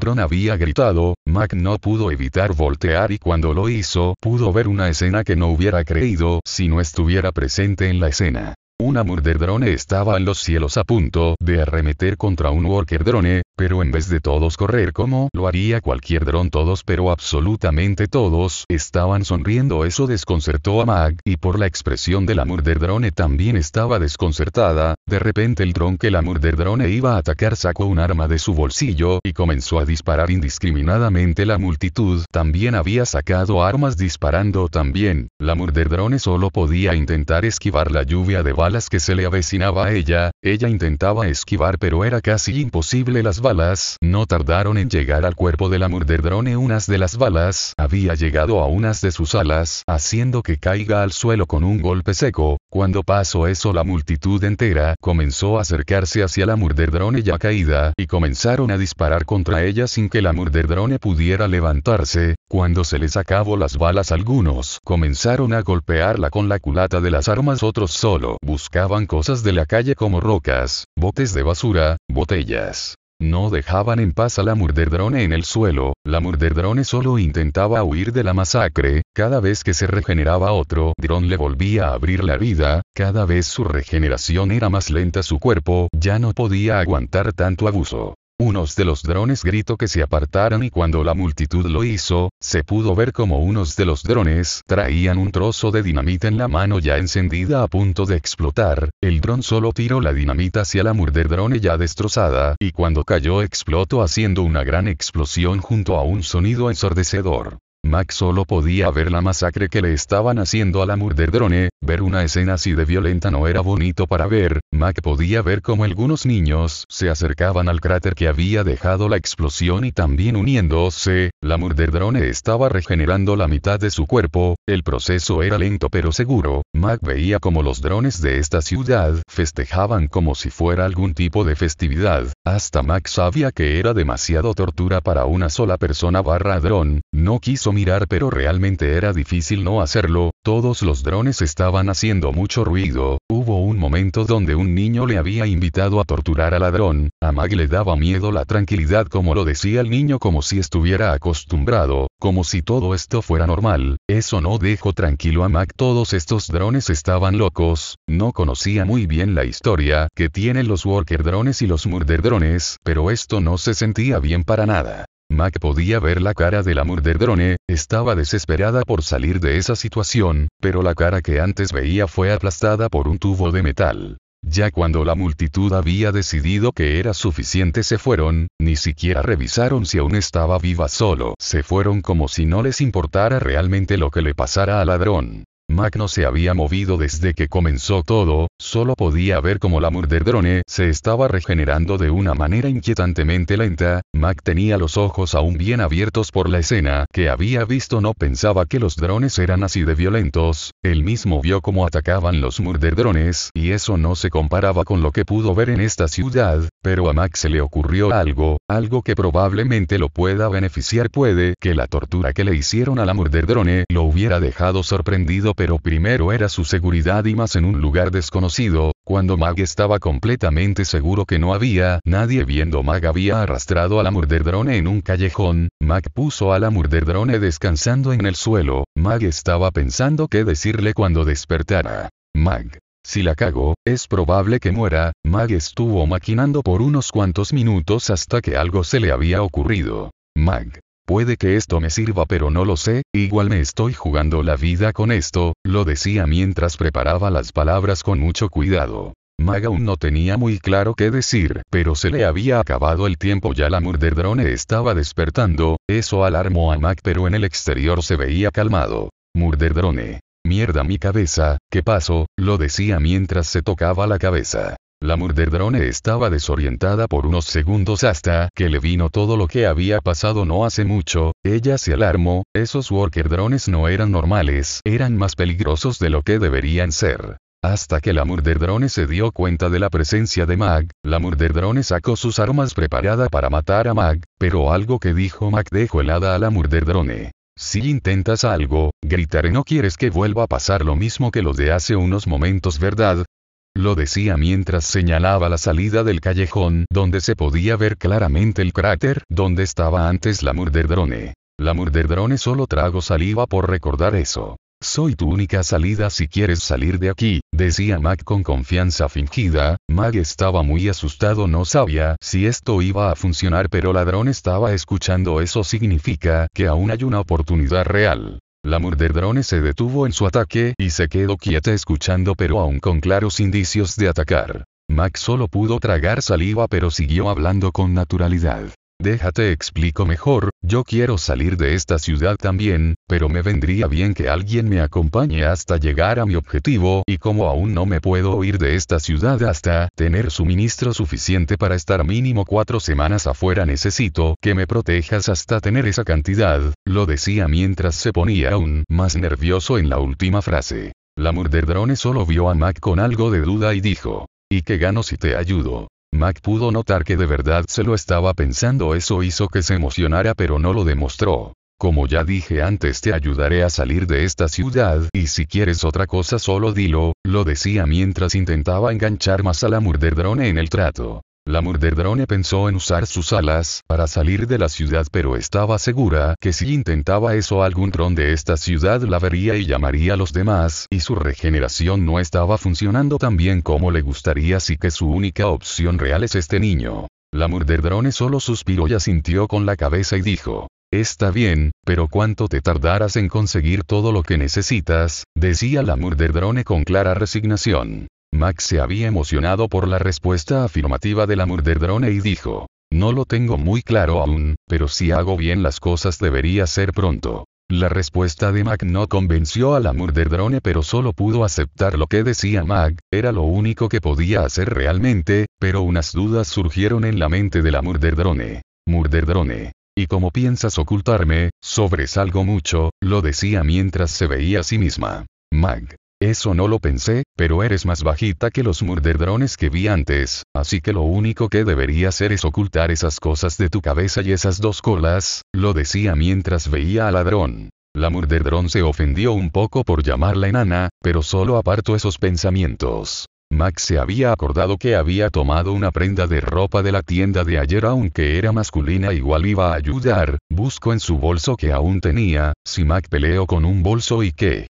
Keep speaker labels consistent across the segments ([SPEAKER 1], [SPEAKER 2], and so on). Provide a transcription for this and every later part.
[SPEAKER 1] Dron había gritado, Mac no pudo evitar voltear y cuando lo hizo, pudo ver una escena que no hubiera creído si no estuviera presente en la escena. Una Murder Drone estaba en los cielos a punto de arremeter contra un Worker Drone, pero en vez de todos correr como lo haría cualquier dron, todos, pero absolutamente todos, estaban sonriendo. Eso desconcertó a Mag, y por la expresión de la Murder Drone también estaba desconcertada. De repente el dron que la Murder Drone iba a atacar sacó un arma de su bolsillo y comenzó a disparar indiscriminadamente. La multitud también había sacado armas disparando también. La Murder Drone solo podía intentar esquivar la lluvia de balas que se le avecinaba a ella. Ella intentaba esquivar pero era casi imposible. Las balas no tardaron en llegar al cuerpo de la Murder Drone. Unas de las balas había llegado a unas de sus alas, haciendo que caiga al suelo con un golpe seco. Cuando pasó eso, la multitud entera comenzó a acercarse hacia la Murder Drone ya caída, y comenzaron a disparar contra ella sin que la Murder Drone pudiera levantarse. Cuando se les acabó las balas, algunos comenzaron a golpearla con la culata de las armas, otros solo buscaban cosas de la calle como rocas, botes de basura, botellas. No dejaban en paz a la Murder Drone en el suelo. La Murder Drone solo intentaba huir de la masacre. Cada vez que se regeneraba otro dron le volvía a abrir la vida. Cada vez su regeneración era más lenta, su cuerpo ya no podía aguantar tanto abuso. Unos de los drones gritó que se apartaran y cuando la multitud lo hizo, se pudo ver como unos de los drones traían un trozo de dinamita en la mano ya encendida a punto de explotar. El dron solo tiró la dinamita hacia la Murder Drone ya destrozada, y cuando cayó explotó haciendo una gran explosión junto a un sonido ensordecedor. Mac solo podía ver la masacre que le estaban haciendo a la Murder Drone. Ver una escena así de violenta no era bonito para ver. Mac podía ver cómo algunos niños se acercaban al cráter que había dejado la explosión y también uniéndose. La Murder Drone estaba regenerando la mitad de su cuerpo. El proceso era lento pero seguro. Mac veía como los drones de esta ciudad festejaban como si fuera algún tipo de festividad. Hasta Mac sabía que era demasiado tortura para una sola persona / dron. No quiso mirar pero realmente era difícil no hacerlo. Todos los drones estaban haciendo mucho ruido. Hubo un momento donde un niño le había invitado a torturar al ladrón. A Mag le daba miedo la tranquilidad, como lo decía el niño, como si estuviera acostumbrado, como si todo esto fuera normal. Eso no dejó tranquilo a Mag. Todos estos drones estaban locos. No conocía muy bien la historia que tienen los Worker Drones y los Murder Drones, pero esto no se sentía bien para nada. Mac podía ver la cara de la Murder Drone. Estaba desesperada por salir de esa situación, pero la cara que antes veía fue aplastada por un tubo de metal. Ya cuando la multitud había decidido que era suficiente, se fueron. Ni siquiera revisaron si aún estaba viva, solo se fueron como si no les importara realmente lo que le pasara al ladrón. Mac no se había movido desde que comenzó todo. Solo podía ver cómo la Murder Drone se estaba regenerando de una manera inquietantemente lenta. Mac tenía los ojos aún bien abiertos por la escena que había visto. No pensaba que los drones eran así de violentos. Él mismo vio cómo atacaban los Murder Drones, y eso no se comparaba con lo que pudo ver en esta ciudad. Pero a Mac se le ocurrió algo que probablemente lo pueda beneficiar. Puede que la tortura que le hicieron a la Murder Drone lo hubiera dejado sorprendido, pero primero era su seguridad, y más en un lugar desconocido. Cuando Mag estaba completamente seguro que no había nadie viendo, Mag había arrastrado a la Murder Drone en un callejón. Mag puso a la Murder Drone descansando en el suelo. Mag estaba pensando qué decirle cuando despertara. Mag: si la cago, es probable que muera. Mag estuvo maquinando por unos cuantos minutos hasta que algo se le había ocurrido. Mag: puede que esto me sirva, pero no lo sé. Igual me estoy jugando la vida con esto, lo decía mientras preparaba las palabras con mucho cuidado. Mag aún no tenía muy claro qué decir, pero se le había acabado el tiempo ya. La Murder Drone estaba despertando. Eso alarmó a Mag, pero en el exterior se veía calmado. Murder Drone: mierda, mi cabeza, ¿qué pasó? Lo decía mientras se tocaba la cabeza. La Murder Drone estaba desorientada por unos segundos hasta que le vino todo lo que había pasado no hace mucho. Ella se alarmó. Esos Worker Drones no eran normales, eran más peligrosos de lo que deberían ser. Hasta que la Murder Drone se dio cuenta de la presencia de Mag. La Murder Drone sacó sus armas preparada para matar a Mag, pero algo que dijo Mag dejó helada a la Murder Drone. Si intentas algo, gritaré. No quieres que vuelva a pasar lo mismo que lo de hace unos momentos, ¿verdad? lo decía mientras señalaba la salida del callejón donde se podía ver claramente el cráter donde estaba antes la Murderdrone. La Murderdrone solo tragó saliva por recordar eso. Soy tu única salida si quieres salir de aquí, decía Mac con confianza fingida. Mac estaba muy asustado, no sabía si esto iba a funcionar, pero Ladrón estaba escuchando. Eso significa que aún hay una oportunidad real. La Murderdrone se detuvo en su ataque y se quedó quieta escuchando, pero aún con claros indicios de atacar. Mac solo pudo tragar saliva pero siguió hablando con naturalidad. Déjate explico mejor, yo quiero salir de esta ciudad también, pero me vendría bien que alguien me acompañe hasta llegar a mi objetivo, y como aún no me puedo ir de esta ciudad hasta tener suministro suficiente para estar mínimo 4 semanas afuera, necesito que me protejas hasta tener esa cantidad, lo decía mientras se ponía aún más nervioso en la última frase. La Murderdrone solo vio a Mac con algo de duda y dijo, ¿y qué gano si te ayudo? Mac pudo notar que de verdad se lo estaba pensando. Eso hizo que se emocionara, pero no lo demostró. Como ya dije antes, te ayudaré a salir de esta ciudad, y si quieres otra cosa solo dilo, lo decía mientras intentaba enganchar más a la Murderdrone en el trato. La Murderdrone pensó en usar sus alas para salir de la ciudad, pero estaba segura que si intentaba eso algún dron de esta ciudad la vería y llamaría a los demás, y su regeneración no estaba funcionando tan bien como le gustaría, así que su única opción real es este niño. La Murderdrone solo suspiró y asintió con la cabeza y dijo, está bien, pero ¿cuánto te tardarás en conseguir todo lo que necesitas? Decía la Murderdrone con clara resignación. Mac se había emocionado por la respuesta afirmativa de la Murderdrone y dijo, no lo tengo muy claro aún, pero si hago bien las cosas debería ser pronto. La respuesta de Mac no convenció a la Murderdrone, pero solo pudo aceptar lo que decía Mac. Era lo único que podía hacer realmente, pero unas dudas surgieron en la mente de la Murderdrone. Murderdrone, ¿y cómo piensas ocultarme? Sobresalgo mucho, lo decía mientras se veía a sí misma. Mac, eso no lo pensé, pero eres más bajita que los Murderdrones que vi antes, así que lo único que debería hacer es ocultar esas cosas de tu cabeza y esas 2 colas, lo decía mientras veía al Ladrón. La Murderdrone se ofendió un poco por llamarla enana, pero solo apartó esos pensamientos. Mac se había acordado que había tomado una prenda de ropa de la tienda de ayer, aunque era masculina igual iba a ayudar. Buscó en su bolso que aún tenía. Si Mac peleó con un bolso y qué.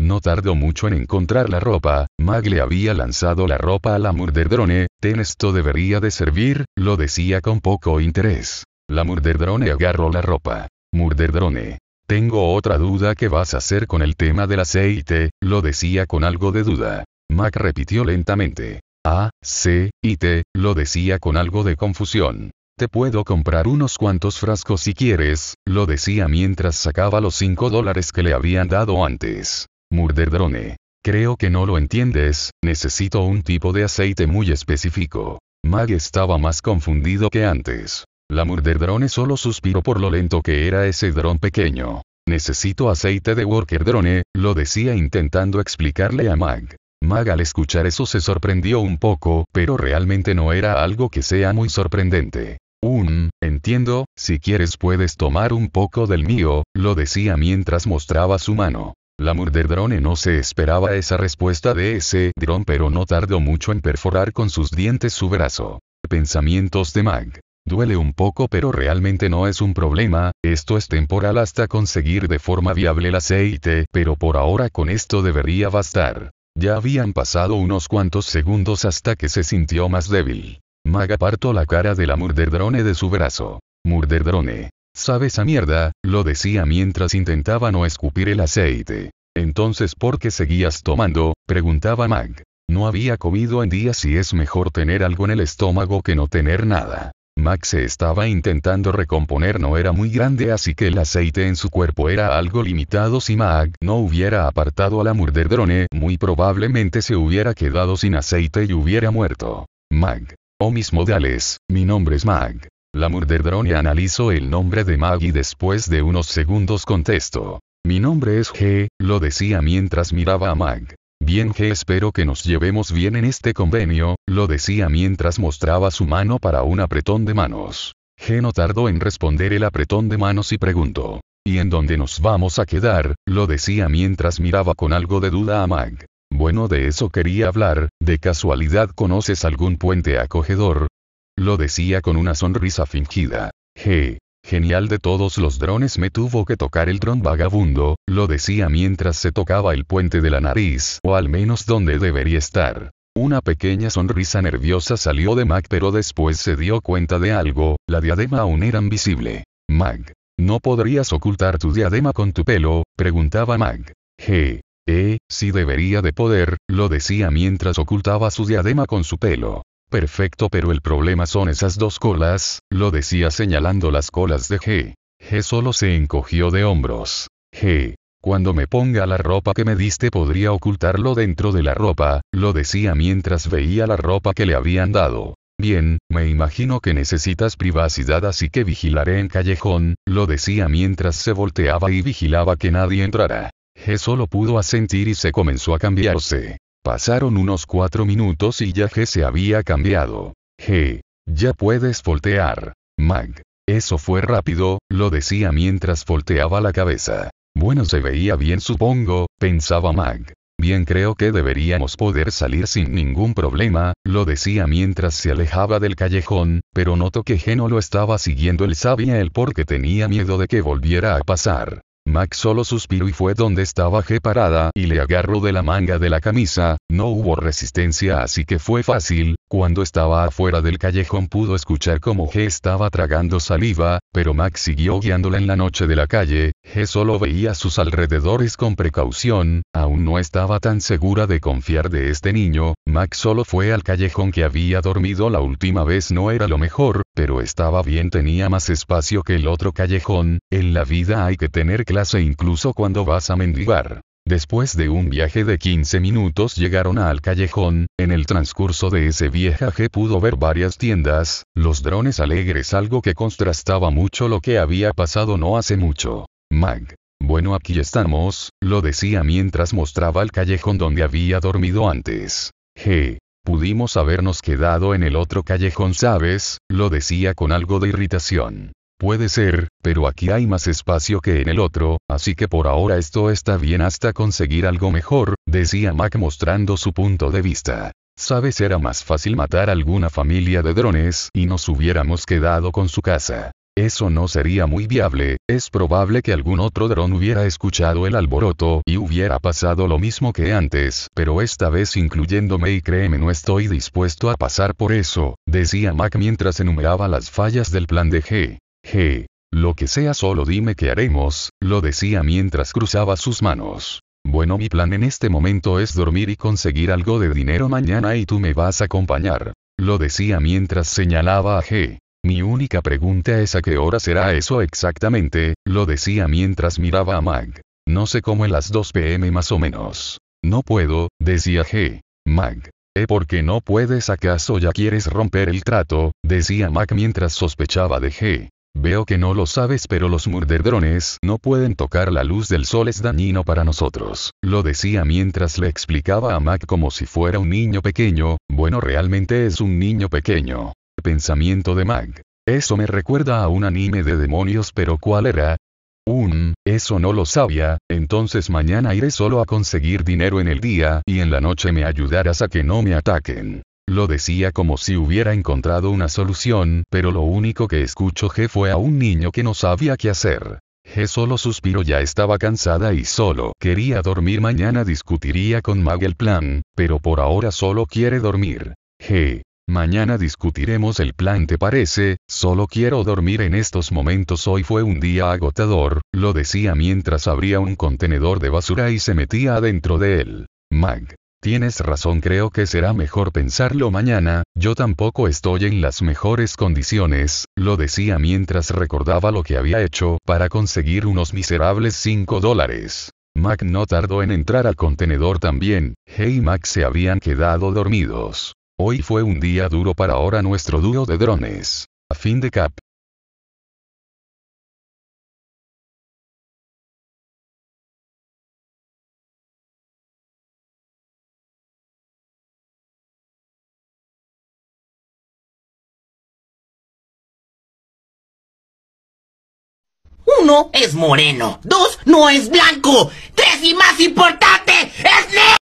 [SPEAKER 1] No tardó mucho en encontrar la ropa. Mac le había lanzado la ropa a la Murderdrone. Ten, esto debería de servir, lo decía con poco interés. La Murderdrone agarró la ropa. Murderdrone, tengo otra duda, ¿qué vas a hacer con el tema del aceite? Lo decía con algo de duda. Mac repitió lentamente. A-C-I-T, lo decía con algo de confusión. Te puedo comprar unos cuantos frascos si quieres, lo decía mientras sacaba los $5 que le habían dado antes. Murderdrone, creo que no lo entiendes, necesito un tipo de aceite muy específico. Mac estaba más confundido que antes. La Murderdrone solo suspiró por lo lento que era ese dron pequeño. Necesito aceite de Worker Drone, lo decía intentando explicarle a Mac. Mac al escuchar eso se sorprendió un poco, pero realmente no era algo que sea muy sorprendente. Entiendo, si quieres puedes tomar un poco del mío, lo decía mientras mostraba su mano. La Murderdrone no se esperaba esa respuesta de ese dron, pero no tardó mucho en perforar con sus dientes su brazo. Pensamientos de Mac. Duele un poco, pero realmente no es un problema, esto es temporal hasta conseguir de forma viable el aceite, pero por ahora con esto debería bastar. Ya habían pasado unos cuantos segundos hasta que se sintió más débil. Mac apartó la cara de la Murderdrone de su brazo. Murderdrone, ¿sabes a mierda? Lo decía mientras intentaba no escupir el aceite. Entonces, ¿por qué seguías tomando? Preguntaba Mac. No había comido en días y es mejor tener algo en el estómago que no tener nada. Mac se estaba intentando recomponer, no era muy grande, así que el aceite en su cuerpo era algo limitado. Si Mac no hubiera apartado a la Murderdrone, muy probablemente se hubiera quedado sin aceite y hubiera muerto. Mac. Oh mis modales, mi nombre es Mac. La Murderdrone analizó el nombre de Mac y después de unos segundos contestó. Mi nombre es G, lo decía mientras miraba a Mac. Bien G, espero que nos llevemos bien en este convenio, lo decía mientras mostraba su mano para un apretón de manos. G no tardó en responder el apretón de manos y preguntó. ¿Y en dónde nos vamos a quedar? Lo decía mientras miraba con algo de duda a Mac. Bueno, de eso quería hablar. ¿De casualidad conoces algún puente acogedor? Lo decía con una sonrisa fingida. Genial, de todos los drones me tuvo que tocar el dron vagabundo, lo decía mientras se tocaba el puente de la nariz, o al menos donde debería estar. Una pequeña sonrisa nerviosa salió de Mac, pero después se dio cuenta de algo, la diadema aún era invisible. Mac, ¿no podrías ocultar tu diadema con tu pelo?, preguntaba Mac. Sí debería de poder, lo decía mientras ocultaba su diadema con su pelo. Perfecto, pero el problema son esas dos colas, lo decía señalando las colas de G. G solo se encogió de hombros. Cuando me ponga la ropa que me diste podría ocultarlo dentro de la ropa, lo decía mientras veía la ropa que le habían dado. Bien, me imagino que necesitas privacidad, así que vigilaré en callejón, lo decía mientras se volteaba y vigilaba que nadie entrara. G solo pudo asentir y se comenzó a cambiarse. Pasaron unos 4 minutos y ya G se había cambiado. Ya puedes voltear. Mac. Eso fue rápido, lo decía mientras volteaba la cabeza. Bueno, se veía bien, supongo, pensaba Mac. Bien, creo que deberíamos poder salir sin ningún problema, lo decía mientras se alejaba del callejón, pero notó que G no lo estaba siguiendo. Él sabía el por qué tenía miedo de que volviera a pasar. Mac solo suspiró y fue donde estaba G parada y le agarró de la manga de la camisa. No hubo resistencia, así que fue fácil. Cuando estaba afuera del callejón pudo escuchar cómo G estaba tragando saliva, pero Mac siguió guiándola en la noche de la calle. G solo veía sus alrededores con precaución, aún no estaba tan segura de confiar de este niño. Mac solo fue al callejón que había dormido la última vez. No era lo mejor, pero estaba bien, tenía más espacio que el otro callejón. En la vida hay que tener clase incluso cuando vas a mendigar. Después de un viaje de 15 minutos llegaron al callejón. En el transcurso de ese viaje pudo ver varias tiendas, los drones alegres, algo que contrastaba mucho lo que había pasado no hace mucho. Mac. Bueno, aquí estamos, lo decía mientras mostraba el callejón donde había dormido antes. Pudimos habernos quedado en el otro callejón, ¿sabes?, lo decía con algo de irritación. Puede ser, pero aquí hay más espacio que en el otro, así que por ahora esto está bien hasta conseguir algo mejor, decía Mac mostrando su punto de vista. Sabes, era más fácil matar a alguna familia de drones y nos hubiéramos quedado con su casa. Eso no sería muy viable. Es probable que algún otro dron hubiera escuchado el alboroto y hubiera pasado lo mismo que antes, pero esta vez incluyéndome, y créeme, no estoy dispuesto a pasar por eso, decía Mac mientras enumeraba las fallas del plan de G. Lo que sea, solo dime qué haremos, lo decía mientras cruzaba sus manos. Bueno, mi plan en este momento es dormir y conseguir algo de dinero mañana y tú me vas a acompañar, lo decía mientras señalaba a G. Mi única pregunta es a qué hora será eso exactamente, lo decía mientras miraba a Mac. No sé, como en las 2 p.m. más o menos. No puedo, decía G. Mac. ¿Por qué no puedes? ¿Acaso ya quieres romper el trato?, decía Mac mientras sospechaba de G. Veo que no lo sabes, pero los murderdrones no pueden tocar la luz del sol, es dañino para nosotros, lo decía mientras le explicaba a Mac como si fuera un niño pequeño. Bueno, realmente es un niño pequeño. Pensamiento de Mac. Eso me recuerda a un anime de demonios, pero ¿cuál era? Eso no lo sabía. Entonces mañana iré solo a conseguir dinero en el día y en la noche me ayudarás a que no me ataquen. Lo decía como si hubiera encontrado una solución, pero lo único que escuchó G fue a un niño que no sabía qué hacer. G solo suspiró, ya estaba cansada y solo quería dormir. Mañana discutiría con Mac el plan, pero por ahora solo quiere dormir. Mañana discutiremos el plan, ¿te parece? Solo quiero dormir en estos momentos. Hoy fue un día agotador, lo decía mientras abría un contenedor de basura y se metía adentro de él. Mac. Tienes razón, creo que será mejor pensarlo mañana. Yo tampoco estoy en las mejores condiciones, lo decía mientras recordaba lo que había hecho para conseguir unos miserables $5. Mac no tardó en entrar al contenedor también. G y Mac se habían quedado dormidos. Hoy fue un día duro para ahora nuestro dúo de drones. A fin de cap.
[SPEAKER 2] Uno, es moreno. 2, no es blanco. 3, y más importante, es negro.